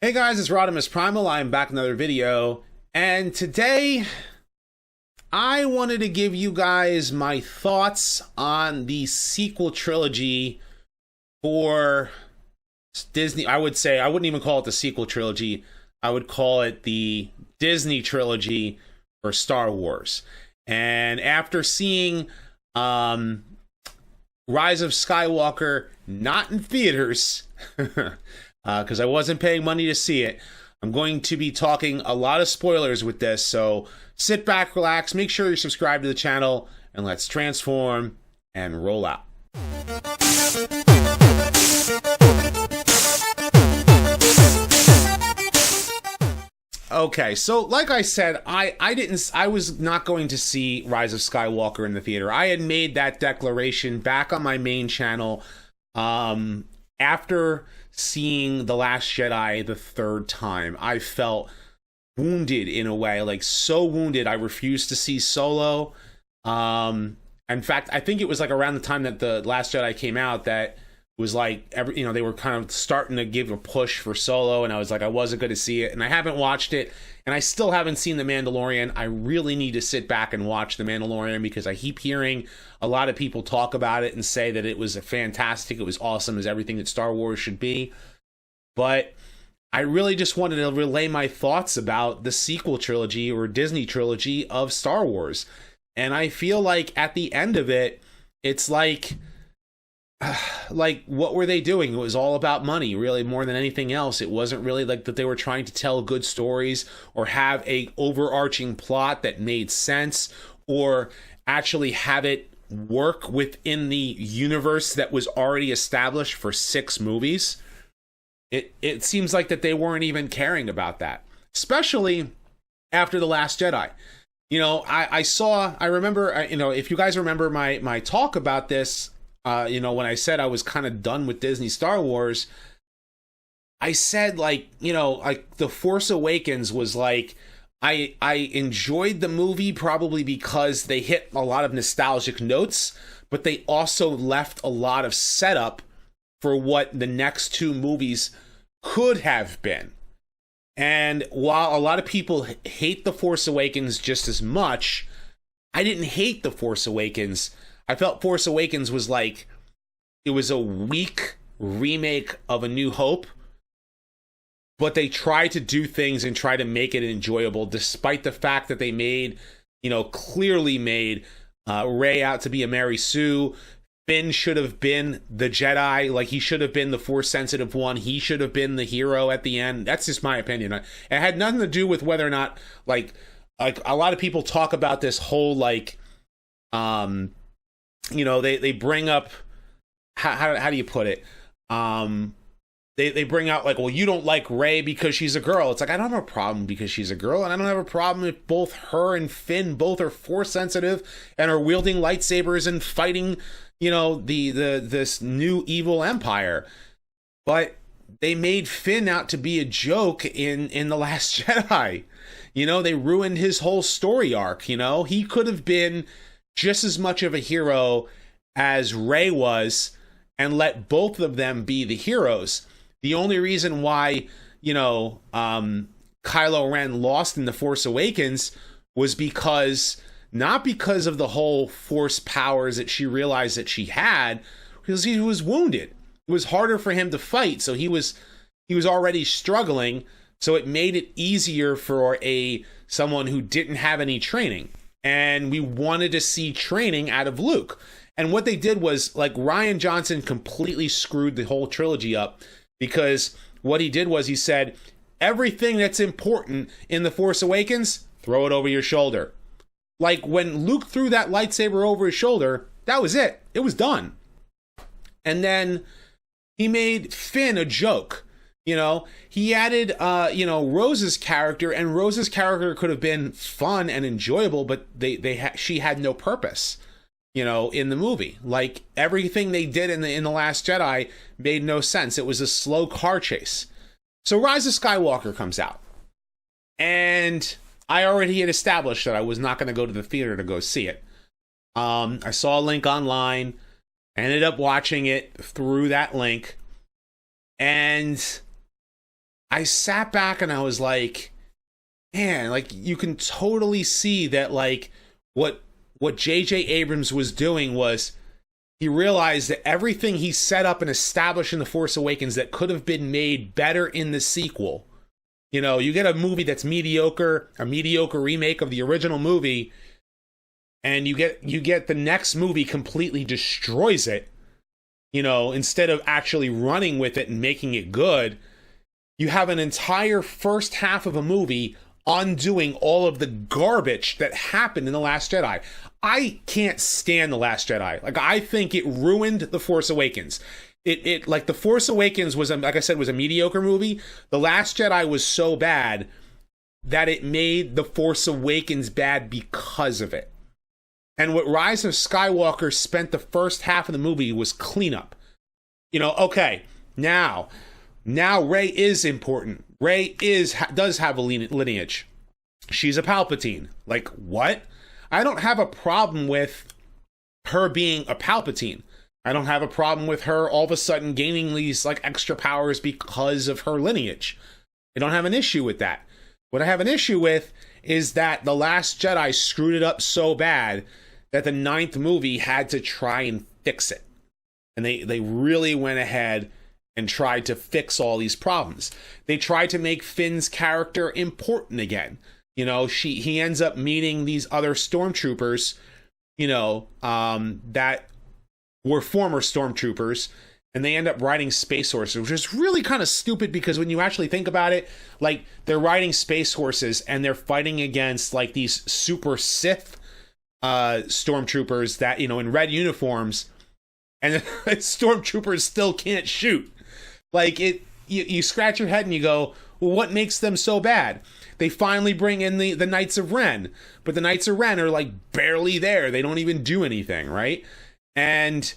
Hey guys, it's Rodimus Primal. I'm back with another video, and today I wanted to give you guys my thoughts on the sequel trilogy for Disney. I would say I wouldn't even call it the sequel trilogy. I would call it the Disney trilogy for Star Wars. And after seeing Rise of Skywalker not in theaters, because I wasn't paying money to see it, I'm going to be talking a lot of spoilers with this, so sit back, relax, make sure you're subscribed to the channel, and let's transform and roll out. Okay, so like I said, I was not going to see Rise of Skywalker in the theater. I had made that declaration back on my main channel after seeing The Last Jedi the third time. I felt wounded in a way, like so wounded. I refused to see Solo. In fact, I think it was like around the time that The Last Jedi came out that was like they were kind of starting to give a push for Solo, and I was like, I wasn't going to see it, and I haven't watched it, and I still haven't seen The Mandalorian. I really need to sit back and watch The Mandalorian because I keep hearing a lot of people talk about it and say that it was fantastic, it was awesome, as everything that Star Wars should be. But I really just wanted to relay my thoughts about the sequel trilogy or Disney trilogy of Star Wars. And I feel like at the end of it, it's like what were they doing? It was all about money, really, more than anything else. It wasn't really like that they were trying to tell good stories or have a overarching plot that made sense or actually have it work within the universe that was already established for 6 movies. It seems like that they weren't even caring about that, especially after The Last Jedi. I remember, if you guys remember my talk about this, when I said I was kind of done with Disney Star Wars, I said like The Force Awakens was like, I enjoyed the movie probably because they hit a lot of nostalgic notes, but they also left a lot of setup for what the next 2 movies could have been. And while a lot of people hate The Force Awakens just as much, I didn't hate The Force Awakens. I felt Force Awakens was like, it was a weak remake of A New Hope, but they tried to do things and try to make it enjoyable, despite the fact that they clearly made Rey out to be a Mary Sue. Finn should have been the Jedi, like he should have been the Force-sensitive one. He should have been the hero at the end. That's just my opinion. It had nothing to do with whether or not, like a lot of people talk about this whole, they bring up, how do you put it? They bring out like, well, you don't like Rey because she's a girl. It's like, I don't have a problem because she's a girl, and I don't have a problem if both her and Finn both are Force-sensitive and are wielding lightsabers and fighting this new evil empire. But they made Finn out to be a joke in The Last Jedi. They ruined his whole story arc. He could have been just as much of a hero as Rey was and let both of them be the heroes. The only reason why Kylo Ren lost in The Force Awakens was not because of the whole Force powers that she realized that she had, because he was wounded. It was harder for him to fight, so he was already struggling, so it made it easier for someone who didn't have any training. And we wanted to see training out of Luke. And what they did was, like, Rian Johnson completely screwed the whole trilogy up, because what he did was he said, everything that's important in The Force Awakens, throw it over your shoulder. Like, when Luke threw that lightsaber over his shoulder, that was it. It was done. And then he made Finn a joke. He added, Rose's character, and Rose's character could have been fun and enjoyable, but she had no purpose, in the movie. Like, everything they did in the Last Jedi made no sense. It was a slow car chase. So Rise of Skywalker comes out, and I already had established that I was not going to go to the theater to go see it. I saw a link online, ended up watching it through that link, and I sat back and I was like, man, like you can totally see that like what J.J. Abrams was doing was he realized that everything he set up and established in The Force Awakens that could have been made better in the sequel. You know, you get a movie that's mediocre, a mediocre remake of the original movie, and you get the next movie completely destroys it. You know, instead of actually running with it and making it good, you have an entire first half of a movie undoing all of the garbage that happened in The Last Jedi. I can't stand The Last Jedi. Like, I think it ruined The Force Awakens. It like The Force Awakens was, like I said, was a mediocre movie. The Last Jedi was so bad that it made The Force Awakens bad because of it. And what Rise of Skywalker spent the first half of the movie was cleanup. You know, okay, now Rey is important. Rey does have a lineage. She's a Palpatine. Like, what? I don't have a problem with her being a Palpatine. I don't have a problem with her all of a sudden gaining these like extra powers because of her lineage. I don't have an issue with that. What I have an issue with is that The Last Jedi screwed it up so bad that the 9th movie had to try and fix it. And they really went ahead and tried to fix all these problems. They tried to make Finn's character important again. You know, he ends up meeting these other stormtroopers, you know, that were former stormtroopers, and they end up riding space horses, which is really kind of stupid because when you actually think about it, like, they're riding space horses and they're fighting against like these super Sith stormtroopers that, you know, in red uniforms, and stormtroopers still can't shoot. Like, you scratch your head and you go, well, what makes them so bad? They finally bring in the Knights of Ren, but the Knights of Ren are like barely there. They don't even do anything, right? And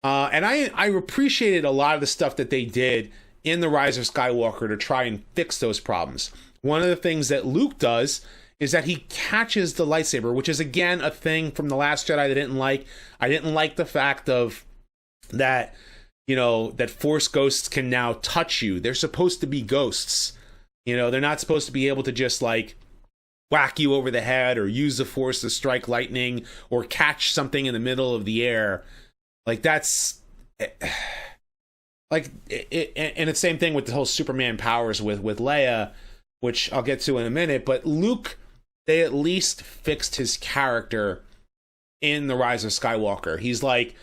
I appreciated a lot of the stuff that they did in The Rise of Skywalker to try and fix those problems. One of the things that Luke does is that he catches the lightsaber, which is again a thing from The Last Jedi that I didn't like. I didn't like the fact of that, you know, that Force ghosts can now touch you. They're supposed to be ghosts. You know, they're not supposed to be able to just like whack you over the head or use the Force to strike lightning or catch something in the middle of the air. Like, that's like it, and it's the same thing with the whole Superman powers with Leia, which I'll get to in a minute. But Luke, they at least fixed his character in The Rise of Skywalker. He's like,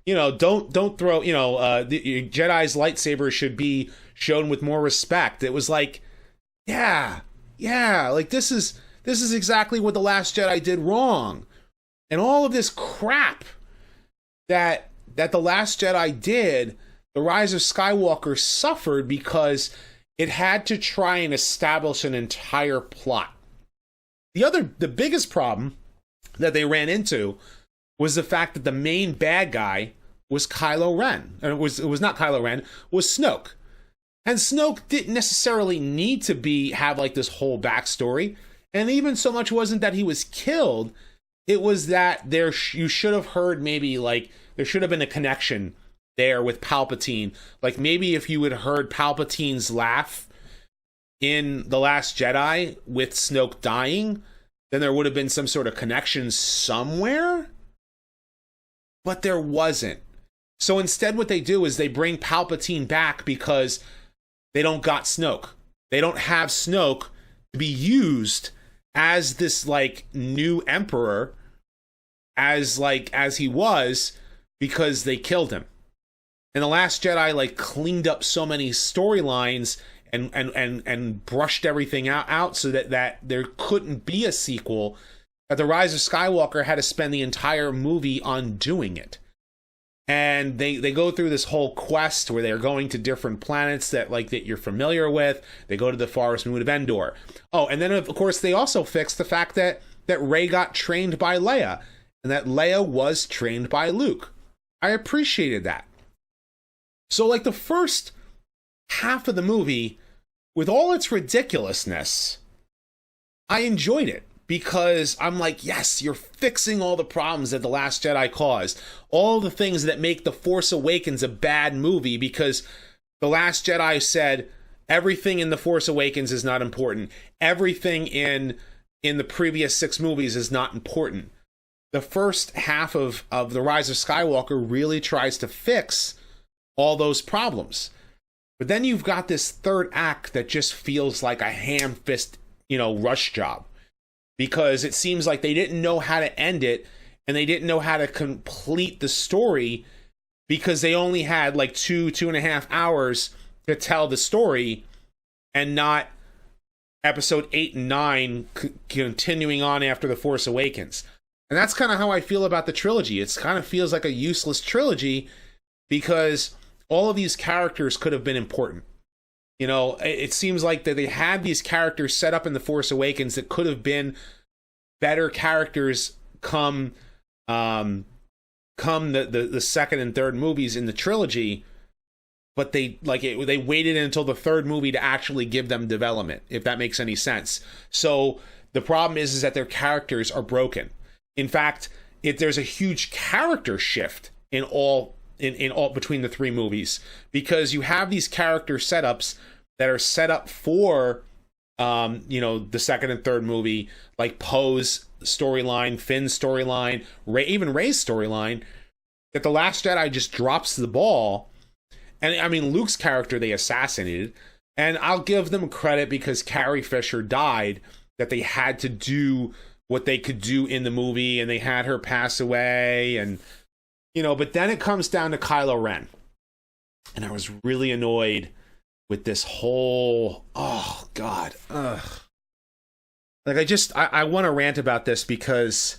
you know, don't throw, you know, the Jedi's lightsaber should be shown with more respect. It was like, yeah, like this is exactly what The Last Jedi did wrong. And all of this crap that The Last Jedi did, The Rise of Skywalker suffered because it had to try and establish an entire plot. The biggest problem that they ran into was the fact that the main bad guy was Kylo Ren. And it was not Kylo Ren, was Snoke. And Snoke didn't necessarily need to have like this whole backstory. And even so much wasn't that he was killed, it was that you should have heard maybe like there should have been a connection there with Palpatine. Like maybe if you had heard Palpatine's laugh in The Last Jedi with Snoke dying, then there would have been some sort of connection somewhere. But there wasn't. So instead what they do is they bring Palpatine back because they don't got Snoke. They don't have Snoke to be used as this like new emperor as he was, because they killed him. And The Last Jedi like cleaned up so many storylines and brushed everything out so that there couldn't be a sequel, that The Rise of Skywalker had to spend the entire movie on doing it. And they go through this whole quest where they're going to different planets that you're familiar with. They go to the forest moon of Endor. Oh, and then of course they also fixed the fact that Rey got trained by Leia, and that Leia was trained by Luke. I appreciated that. So like the first half of the movie, with all its ridiculousness, I enjoyed it. Because I'm like, yes, you're fixing all the problems that The Last Jedi caused. All the things that make The Force Awakens a bad movie, because The Last Jedi said, Everything in The Force Awakens is not important. Everything in the previous 6 movies is not important. The first half of The Rise of Skywalker really tries to fix all those problems. But then you've got this third act that just feels like a ham-fist, rush job. Because it seems like they didn't know how to end it, and they didn't know how to complete the story, because they only had like 2.5 hours to tell the story, and not episode 8 and 9 continuing on after The Force Awakens. And that's kind of how I feel about the trilogy. It kind of feels like a useless trilogy, because all of these characters could have been important. It seems like that they had these characters set up in The Force Awakens that could have been better characters come the second and third movies in the trilogy, but they waited until the third movie to actually give them development, if that makes any sense. So the problem is that their characters are broken. In fact, there's a huge character shift in all between the 3 movies, because you have these character setups that are set up for the second and third movie, like Poe's storyline, Finn's storyline, even Rey's storyline, that The Last Jedi just drops the ball. And I mean, Luke's character they assassinated, and I'll give them credit because Carrie Fisher died, that they had to do what they could do in the movie, and they had her pass away, and but then it comes down to Kylo Ren, and I was really annoyed with this whole, oh god, like I want to rant about this, because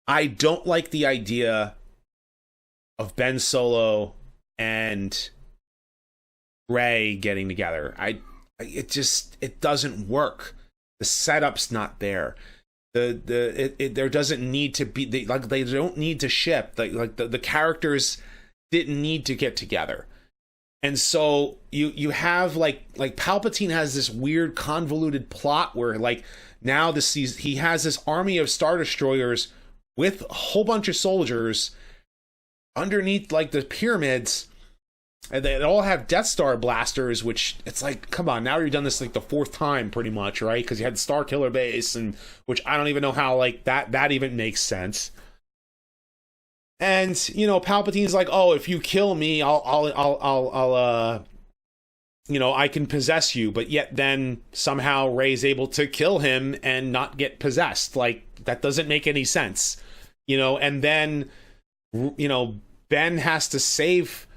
I don't like the idea of Ben Solo and Rey getting together. It doesn't work. The setup's not there. There doesn't need to be, they don't need to ship. The characters didn't need to get together. And so you have like Palpatine has this weird convoluted plot where now he has this army of Star Destroyers with a whole bunch of soldiers underneath the pyramids, and they all have Death Star blasters, which it's like, come on, now you've done this the 4th time pretty much, right? Because you had Star Killer Base, and which I don't even know how that even makes sense. And Palpatine's like, oh, if you kill me, I'll I can possess you. But yet then somehow Rey's able to kill him and not get possessed. That doesn't make any sense. And then Ben has to save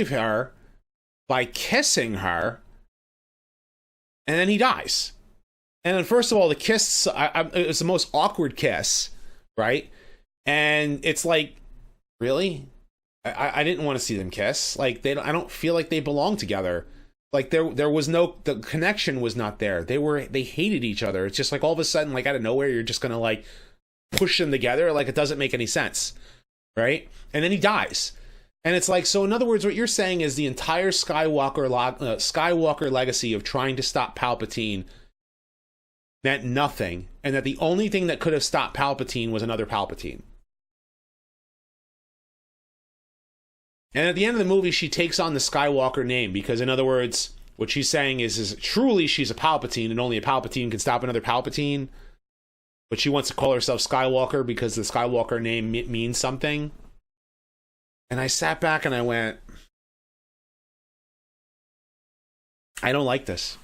her by kissing her, and then he dies. And then first of all, the kiss, it's the most awkward kiss, right? And it's like, really? I didn't want to see them kiss. I don't feel like they belong together. There was the connection was not there. They hated each other. It's just all of a sudden, out of nowhere, you're just gonna push them together. It doesn't make any sense, right? And then he dies. And it's so in other words, what you're saying is the entire Skywalker legacy of trying to stop Palpatine meant nothing, and that the only thing that could have stopped Palpatine was another Palpatine. And at the end of the movie, she takes on the Skywalker name, because in other words, what she's saying is truly she's a Palpatine, and only a Palpatine can stop another Palpatine. But she wants to call herself Skywalker because the Skywalker name means something. And I sat back and I went, I don't like this.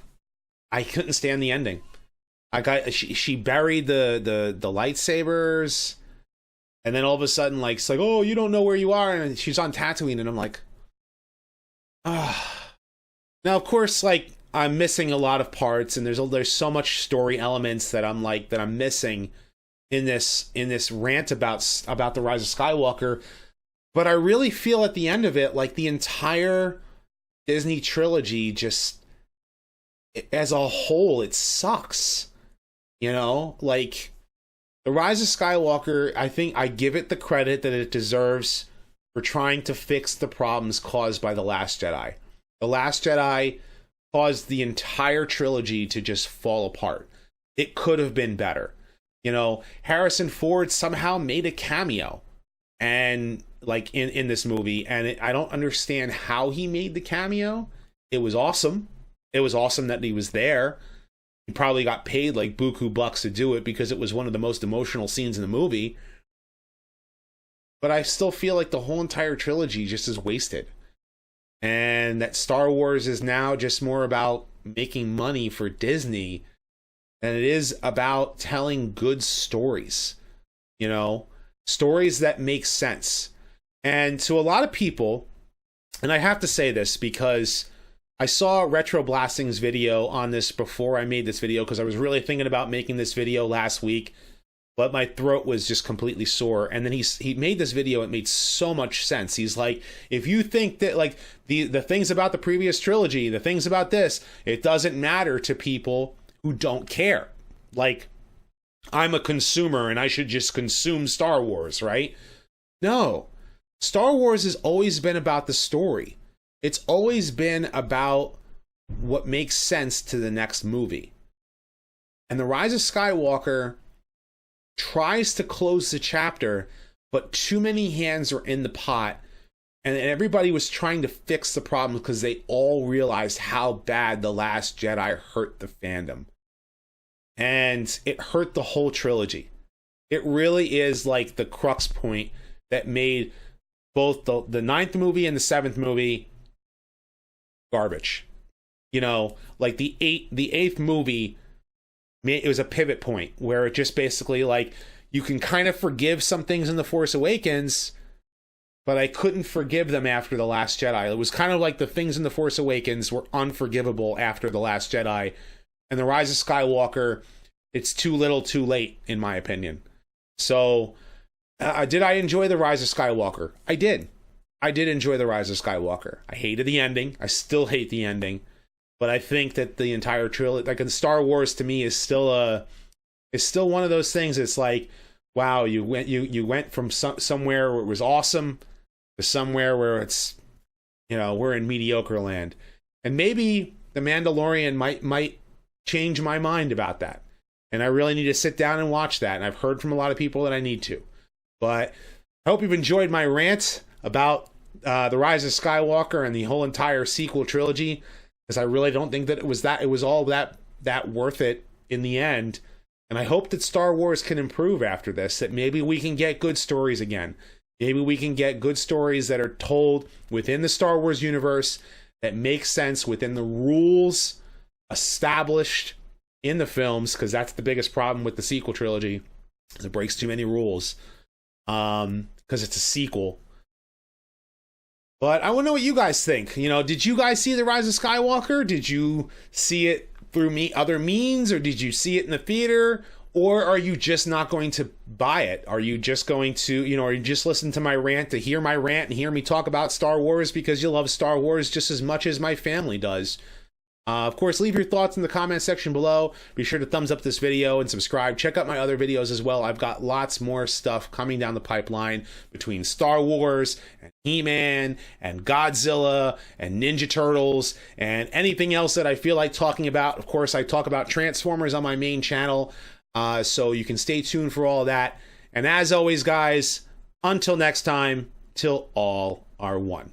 I couldn't stand the ending. She buried the lightsabers, and then all of a sudden, it's oh, you don't know where you are, and she's on Tatooine, and I'm like, ah. Now, of course, I'm missing a lot of parts, and there's so much story elements that I'm missing in this rant about the Rise of Skywalker. But I really feel at the end of it, the entire Disney trilogy, just as a whole, it sucks. The Rise of Skywalker, I think I give it the credit that it deserves for trying to fix the problems caused by The Last Jedi. The Last Jedi caused the entire trilogy to just fall apart. It could have been better. Harrison Ford somehow made a cameo, and like in this movie, and I don't understand how he made the cameo. It was awesome. It was awesome that he was there. He probably got paid like buku bucks to do it because it was one of the most emotional scenes in the movie. But I still feel like the whole entire trilogy just is wasted. And that Star Wars is now just more about making money for Disney than it is about telling good stories. You know, stories that make sense. And to a lot of people, and I have to say this because I saw Retro Blasting's video on this before I made this video, because I was really thinking about making this video last week, but my throat was just completely sore. And then he made this video. It made so much sense. He's like, if you think that like the things about the previous trilogy, the things about this, it doesn't matter to people who don't care. Like, I'm a consumer and I should just consume Star Wars, right? No. Star Wars has always been about the story. It's always been about what makes sense to the next movie. And The Rise of Skywalker tries to close the chapter, but too many hands are in the pot, and everybody was trying to fix the problem because they all realized how bad The Last Jedi hurt the fandom. And it hurt the whole trilogy. It really is like the crux point that made both the ninth movie and the seventh movie garbage. You know, like the eighth movie, it was a pivot point where it just basically like you can kind of forgive some things in The Force Awakens, but I couldn't forgive them after The Last Jedi. It was kind of like the things in The Force Awakens were unforgivable after The Last Jedi, and The Rise of Skywalker, it's too little too late, in my opinion. So, did I enjoy The Rise of Skywalker? I did. I did enjoy The Rise of Skywalker. I hated the ending. I still hate the ending. But I think that the entire trilogy, like in Star Wars, to me is still one of those things. It's like, wow, you went from somewhere where it was awesome to somewhere where it's, you know, we're in mediocre land. And maybe The Mandalorian might change my mind about that. And I really need to sit down and watch that. And I've heard from a lot of people that I need to. But I hope you've enjoyed my rant about The Rise of Skywalker and the whole entire sequel trilogy. Because I really don't think that it was all that worth it in the end. And I hope that Star Wars can improve after this, that maybe we can get good stories again. Maybe we can get good stories that are told within the Star Wars universe that make sense within the rules established in the films, because that's the biggest problem with the sequel trilogy, is it breaks too many rules. Because it's a sequel. But I want to know what you guys think. You know, did you guys see The Rise of Skywalker? Did you see it through other means, or did you see it in the theater? Or are you just not going to buy it? Are you just going to, you know, are you just listen to my rant to hear my rant and hear me talk about Star Wars because you love Star Wars just as much as my family does? Of course, leave your thoughts in the comment section below. Be sure to thumbs up this video and subscribe. Check out my other videos as well. I've got lots more stuff coming down the pipeline between Star Wars and He-Man and Godzilla and Ninja Turtles and anything else that I feel like talking about. Of course, I talk about Transformers on my main channel, so you can stay tuned for all that. And as always, guys, until next time, till all are one.